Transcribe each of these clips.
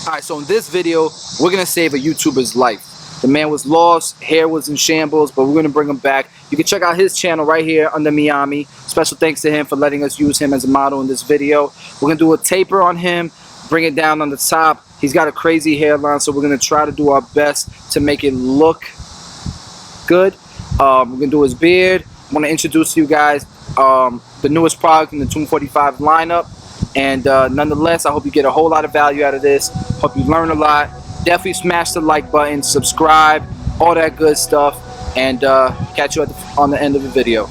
Alright, so in this video, we're going to save a YouTuber's life. The man was lost, hair was in shambles, but we're going to bring him back. You can check out his channel right here under Meami. Special thanks to him for letting us use him as a model in this video. We're going to do a taper on him, bring it down on the top. He's got a crazy hairline, so we're going to try to do our best to make it look good. We're going to do his beard. I want to introduce to you guys the newest product in the 245 lineup. And nonetheless, I hope you get a whole lot of value out of this. Hope you learn a lot. Definitely smash the like button, subscribe, all that good stuff, and catch you on the end of the video.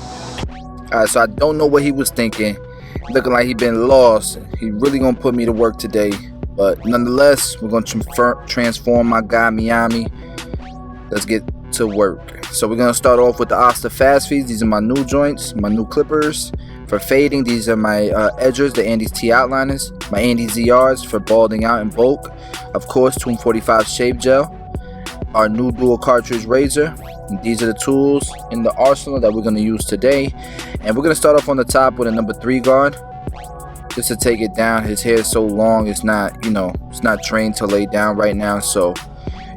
Alright, so I don't know what he was thinking. Looking like he been lost. He really gonna put me to work today. But nonetheless, we're gonna transform my guy Meami. Let's get to work. So we're gonna start off with the Asta fast feeds. These are my new joints, my new clippers. For fading, these are my edgers, the ANDIS T-OUTINERs, my ANDIS ZRs for balding out in bulk. Of course, 245 shave gel, our new dual cartridge razor. And these are the tools in the arsenal that we're going to use today. And we're going to start off on the top with a number 3 guard, just to take it down. His hair is so long, it's not, it's not trained to lay down right now. So,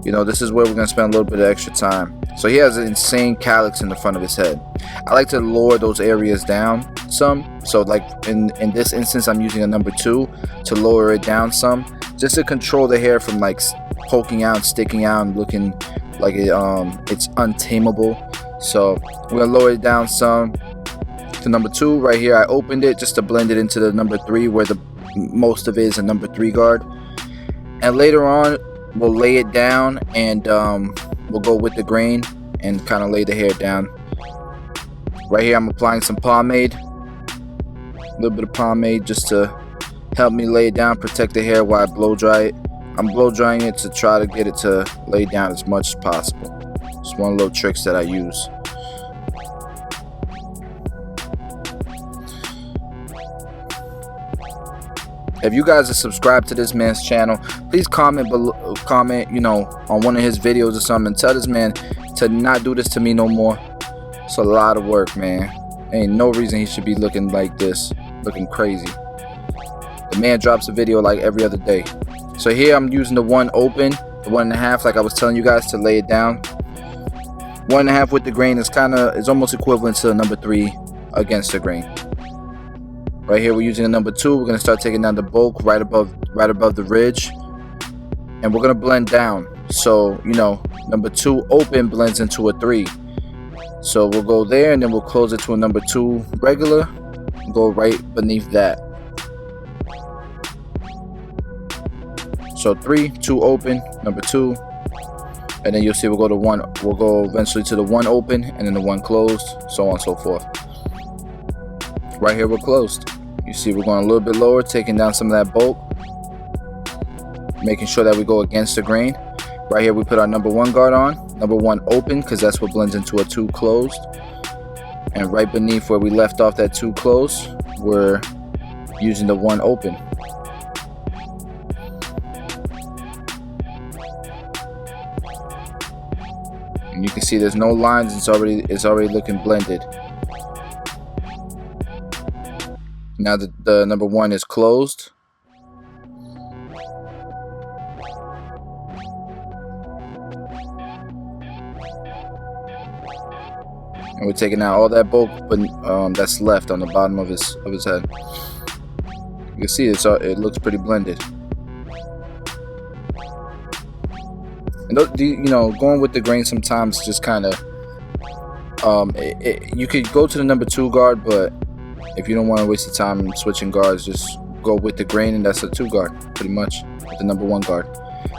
this is where we're going to spend a little bit of extra time. So he has an insane calyx in the front of his head. I like to lower those areas down some. So like in this instance, I'm using a number 2 to lower it down some, just to control the hair from like poking out, sticking out, and looking like it's untamable. So we're gonna lower it down some to number 2 right here. I opened it just to blend it into the number 3, where the most of it is a number 3 guard. And later on, we'll lay it down and we'll go with the grain and kind of lay the hair down. Right here, I'm applying some pomade, a little bit of pomade, just to help me lay it down, protect the hair while I blow dry it. I'm blow drying it to try to get it to lay down as much as possible. It's one little tricks that I use. If you guys are subscribed to this man's channel, please comment below, on one of his videos or something, and tell this man to not do this to me no more. It's a lot of work, man. Ain't no reason he should be looking like this, looking crazy. The man drops a video like every other day. So here I'm using the 1 open, the 1.5, like I was telling you guys, to lay it down. 1.5 with the grain is almost equivalent to the number 3 against the grain. Right here, we're using a number 2. We're gonna start taking down the bulk right above the ridge, and we're gonna blend down. So number 2 open blends into a 3. So we'll go there, and then we'll close it to a number 2 regular, and go right beneath that. So 3, 2 open, number 2, and then you'll see we'll go to 1. We'll go eventually to the 1 open, and then the 1 closed, so on and so forth. Right here, we're closed. You see we're going a little bit lower, taking down some of that bulk, making sure that we go against the grain. Right here, we put our number 1 guard on, number 1 open, because that's what blends into a 2 closed. And right beneath where we left off that 2 closed, we're using the 1 open. And you can see there's no lines. It's already looking blended. Now the number 1 is closed. And we're taking out all that bulk, but that's left on the bottom of his head. You can see it looks pretty blended. And going with the grain sometimes just kind of you could go to the number 2 guard, but if you don't want to waste the time switching guards, just go with the grain, and that's a 2 guard pretty much with the number 1 guard.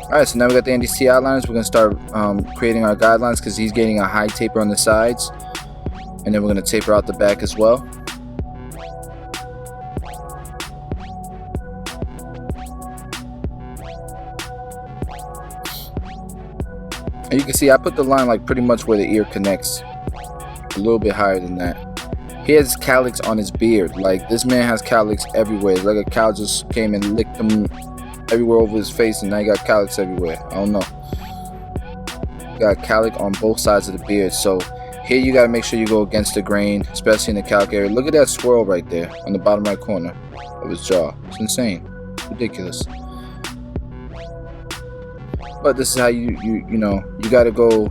Alright, so now we got the ANDIS T-OUTINERs. We're going to start creating our guidelines, because he's getting a high taper on the sides, and then we're going to taper out the back as well. And you can see I put the line like pretty much where the ear connects, a little bit higher than that. He has calyx on his beard. Like, this man has calyx everywhere. It's like a cow just came and licked him everywhere over his face, and now he got calyx everywhere. I don't know. Got calyx on both sides of the beard. So here you gotta make sure you go against the grain, especially in the calyx area. Look at that swirl right there on the bottom right corner of his jaw. It's insane. It's ridiculous. but this is how you know, you got to go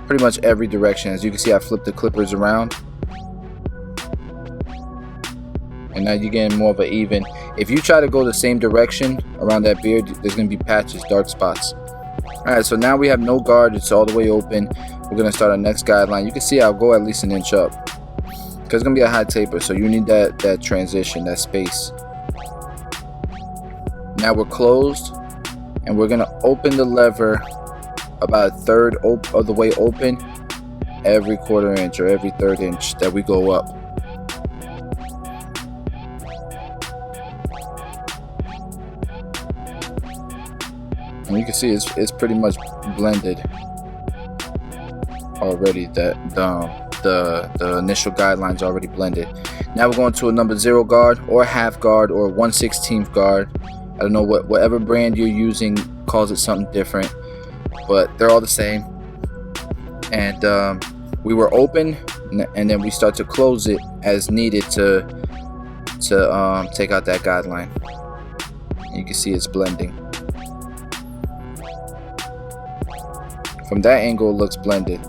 pretty much every direction. As you can see, I flipped the clippers around, and now you're getting more of an even. If you try to go the same direction around that beard, there's going to be patches, dark spots. Alright, so now we have no guard, it's all the way open. We're going to start our next guideline. You can see I'll go at least an inch up, because it's going to be a high taper, so you need that transition, that space. Now we're closed, and we're going to open the lever about a third of the way open every quarter inch or every third inch that we go up. And you can see it's pretty much blended already. That the initial guidelines already blended. Now we're going to a number 0 guard or half guard or 1/16 guard. I don't know whatever brand you're using calls it something different, but they're all the same. And we were open, and then we start to close it as needed to take out that guideline. And you can see it's blending. From that angle, it looks blended.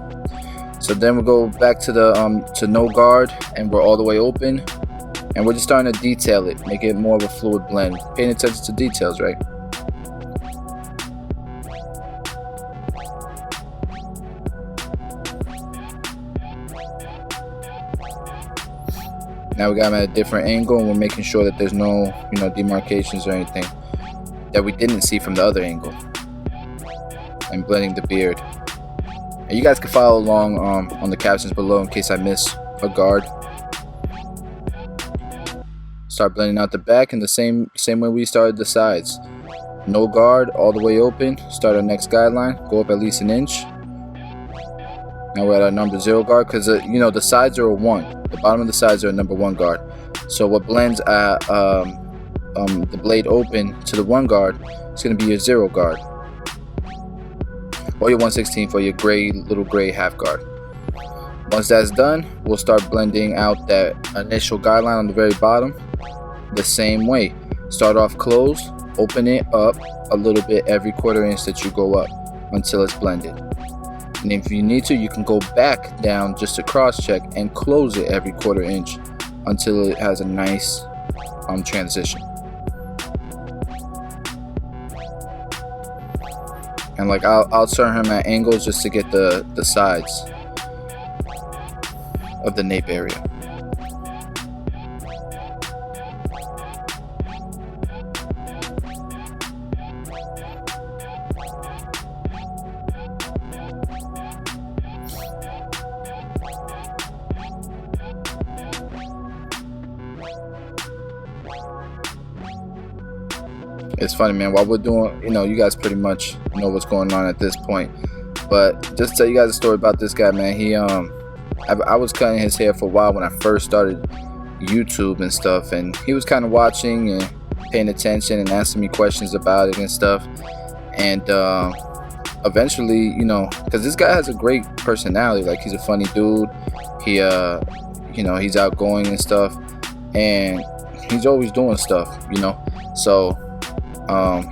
So then we go back to the to no guard, and we're all the way open, and we're just starting to detail it, make it more of a fluid blend, paying attention to details, right? Now we got them at a different angle, and we're making sure that there's no, you know, demarcations or anything that we didn't see from the other angle, and blending the beard. And you guys can follow along on the captions below in case I miss a guard. Start blending out the back in the same way we started the sides. No guard, all the way open. Start our next guideline. Go up at least an inch. Now we're at our number 0 guard, because you know, the sides are a 1. The bottom of the sides are a number 1 guard. So what blends the blade open to the 1 guard is going to be your 0 guard, or your 1/16 for your little gray half guard. Once that's done, we'll start blending out that initial guideline on the very bottom the same way. Start off closed, open it up a little bit every quarter inch that you go up until it's blended. And if you need to, you can go back down just to cross check and close it every quarter inch until it has a nice transition. And like I'll turn him at angles just to get the sides of the nape area. It's funny, man, while we're doing, you know, you guys pretty much know what's going on at this point, but just to tell you guys a story about this guy, man. He I was cutting his hair for a while when I first started YouTube and stuff, and he was kind of watching and paying attention and asking me questions about it and stuff. And eventually, you know, because this guy has a great personality, like he's a funny dude. He you know, he's outgoing and stuff, and he's always doing stuff, you know. So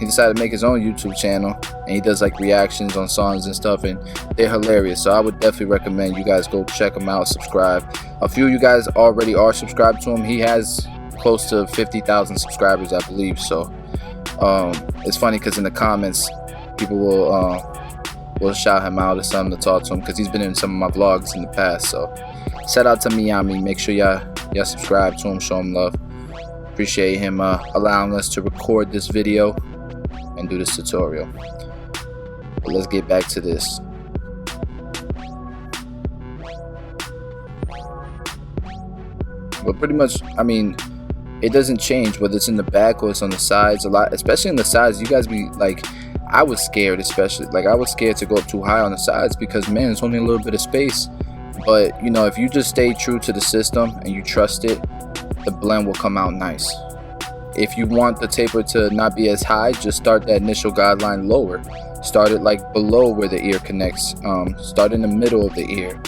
he decided to make his own YouTube channel, and he does like reactions on songs and stuff, and they're hilarious. So I would definitely recommend you guys go check him out, subscribe. A few of you guys already are subscribed to him. He has close to 50,000 subscribers, I believe. So it's funny because in the comments people will shout him out or something to talk to him, because he's been in some of my vlogs in the past. So shout out to Meami. Make sure y'all subscribe to him, show him love. Appreciate him allowing us to record this video and do this tutorial. But let's get back to this. But pretty much, I mean, it doesn't change whether it's in the back or it's on the sides. A lot, especially in the sides, you guys be like, I was scared, especially like I was scared to go up too high on the sides, because man, it's only a little bit of space. But you know, if you just stay true to the system and you trust it, the blend will come out nice. If you want the taper to not be as high, just start that initial guideline lower. Start it like below where the ear connects. Start in the middle of the ear,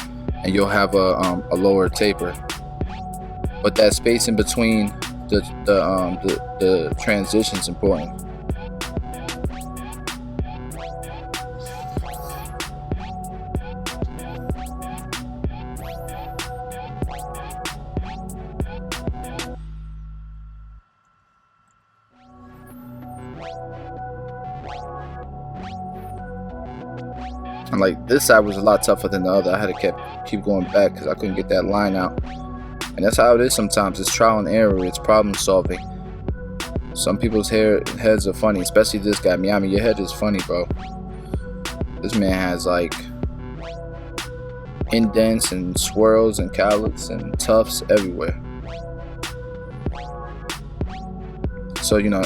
and you'll have a lower taper. But that space in between the transition is important. And like this side was a lot tougher than the other. I had to keep going back because I couldn't get that line out. And that's how it is sometimes. It's trial and error. It's problem solving. Some people's heads are funny, especially this guy. Meami, your head is funny, bro. This man has like indents and swirls and cowlicks and tufts everywhere. So, you know,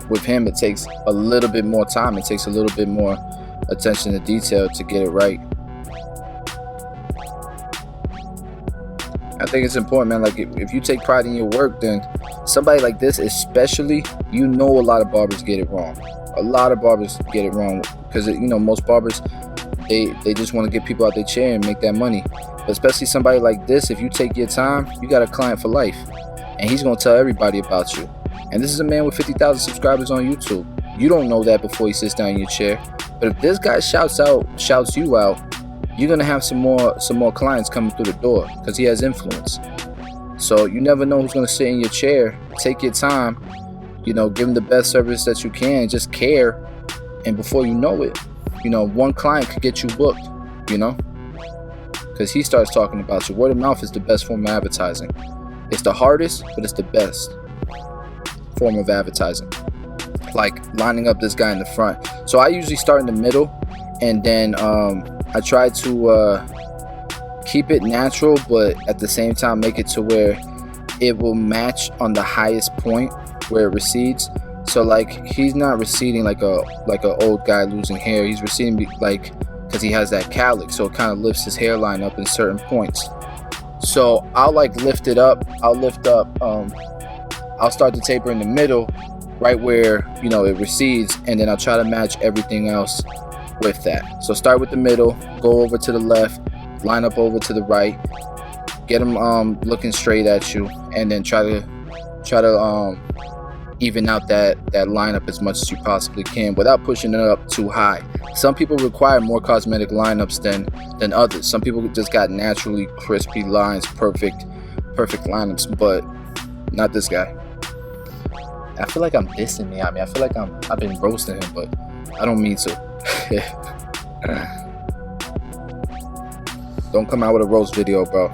with him, it takes a little bit more time. It takes a little bit more attention to detail to get it right. I think it's important, man. Like if you take pride in your work, then somebody like this especially, you know, a lot of barbers get it wrong. A lot of barbers get it wrong because, you know, most barbers, they just want to get people out their chair and make that money. But especially somebody like this, if you take your time, you got a client for life, and he's gonna tell everybody about you. And this is a man with 50,000 subscribers on YouTube. You don't know that before he sits down in your chair. But if this guy shouts you out, you're gonna have some more clients coming through the door because he has influence. So you never know who's gonna sit in your chair. Take your time, you know, give him the best service that you can. Just care, and before you know it, you know, one client could get you booked. You know, because he starts talking about you. Word of mouth is the best form of advertising. It's the hardest, but it's the best form of advertising. Like lining up this guy in the front. So I usually start in the middle, and then I try to keep it natural, but at the same time make it to where it will match on the highest point where it recedes. So like he's not receding like a old guy losing hair. He's receding like because he has that cowlick, so it kind of lifts his hairline up in certain points. So I'll like lift it up. I'll lift up. I'll start the taper in the middle, right where, you know, it recedes, and then I'll try to match everything else with that. So start with the middle, go over to the left, line up over to the right, get them looking straight at you, and then try to even out that lineup as much as you possibly can without pushing it up too high. Some people require more cosmetic lineups than others. Some people just got naturally crispy lines, perfect lineups, but not this guy. I feel like I'm dissing Meami. I feel like I've been roasting him, but I don't mean to. Don't come out with a roast video, bro.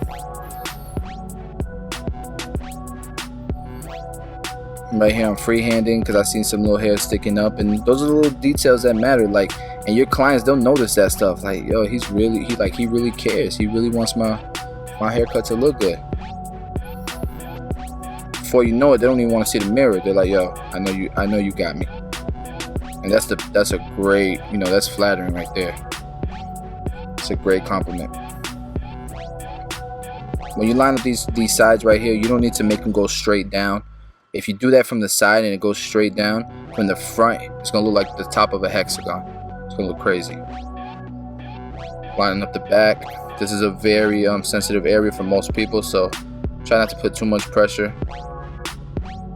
Right here I'm freehanding because I seen some little hair sticking up, and those are the little details that matter. Like, and your clients don't notice that stuff. Like, yo, he really cares. He really wants my haircut to look good. Before you know it, they don't even want to see the mirror. They're like, yo, I know you got me. And that's a great, you know, that's flattering right there. It's a great compliment. When you line up these sides right here, you don't need to make them go straight down. If you do that from the side and it goes straight down, from the front, it's gonna look like the top of a hexagon. It's gonna look crazy. Lining up the back. This is a very sensitive area for most people, so try not to put too much pressure.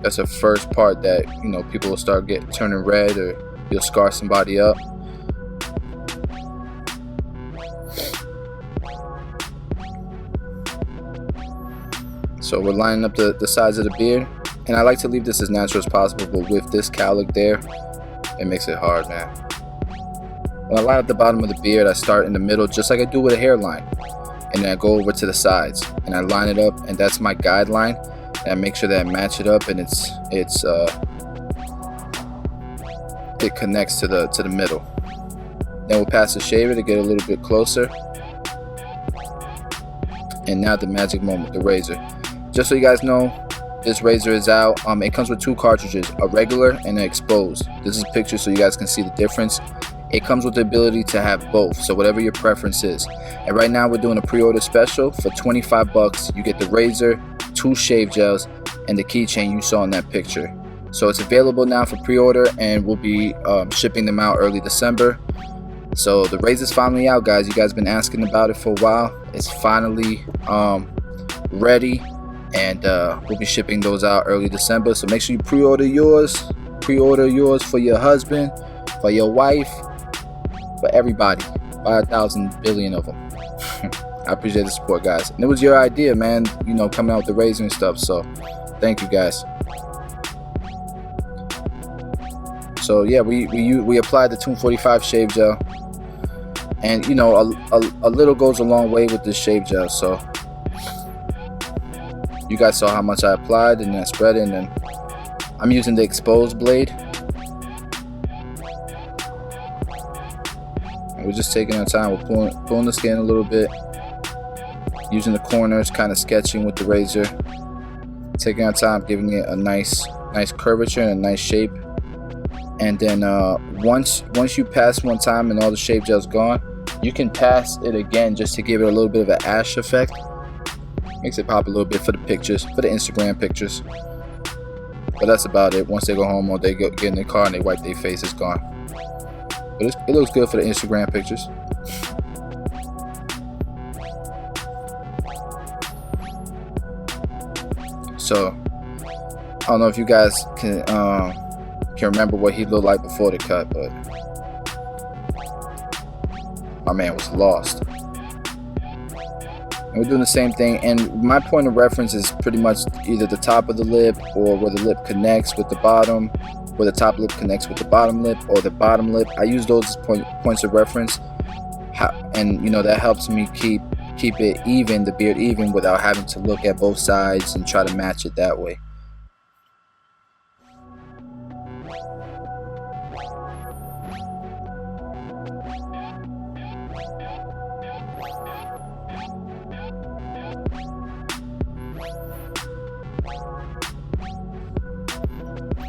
That's the first part that, you know, people will start turning red, or you'll scar somebody up. So we're lining up the sides of the beard, and I like to leave this as natural as possible, but with this cowlick there, it makes it hard, man. When I line up the bottom of the beard, I start in the middle just like I do with a hairline, and then I go over to the sides and I line it up, and that's my guideline. And I make sure that I match it up, and it connects to the middle. Then we'll pass the shaver to get a little bit closer. And now the magic moment, the razor. Just so you guys know, this razor is out. It comes with two cartridges, a regular and an exposed. This is pictures so you guys can see the difference. It comes with the ability to have both, so whatever your preference is. And right now we're doing a pre-order special for 25 bucks. You get the razor, 2 shave gels, and the keychain you saw in that picture. So it's available now for pre-order, and we'll be shipping them out early December. So the razor's finally out, guys. You guys been asking about it for a while. It's finally ready, and we'll be shipping those out early December. So make sure you pre-order yours. Pre-order yours for your husband, for your wife, for everybody. 5,000 billion of them. I appreciate the support, guys. And it was your idea, man, you know, coming out with the razor and stuff. So thank you, guys. So yeah, we applied the 245 shave gel. And you know, a little goes a long way with this shave gel. So you guys saw how much I applied, and then I spread it, and then I'm using the exposed blade. And we're just taking our time. We're pulling the skin a little bit, using the corners, kind of sketching with the razor, taking our time, giving it a nice curvature and a nice shape. And then once you pass one time and all the shave gel's gone, you can pass it again just to give it a little bit of an ash effect. Makes it pop a little bit for the pictures, for the Instagram pictures. But that's about it. Once they go home or they get in their car and they wipe their face, it's gone. But it looks good for the Instagram pictures. So I don't know if you guys can remember what he looked like before the cut, but my man was lost. And we're doing the same thing, and my point of reference is pretty much either the top of the lip or where the lip connects with the bottom, where the top lip connects with the bottom lip, or the bottom lip. I use those as points of reference, and you know, that helps me keep it even, the beard even, without having to look at both sides and try to match it that way.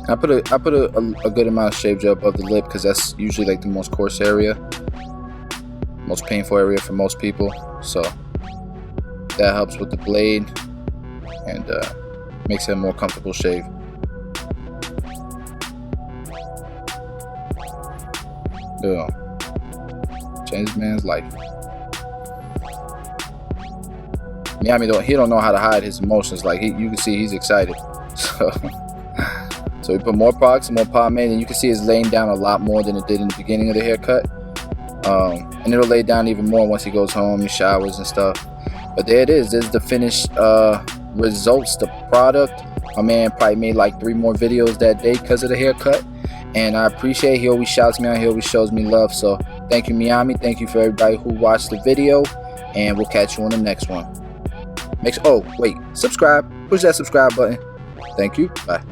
I put a good amount of shave gel above the lip because that's usually like the most coarse area, most painful area for most people. So that helps with the blade and makes it a more comfortable shave. Yeah. Change this man's life. Meami he don't know how to hide his emotions. Like you can see he's excited. So we put more products and more pomade, and you can see it's laying down a lot more than it did in the beginning of the haircut. And it'll lay down even more once he goes home, he showers and stuff. But there it is. This is the finished results, the product. My man probably made like 3 more videos that day because of the haircut, and I appreciate it. He always shouts me out, he always shows me love. So thank you, Meami. Thank you for everybody who watched the video, and we'll catch you on the next one. Oh wait, subscribe. Push that subscribe button. Thank you. Bye.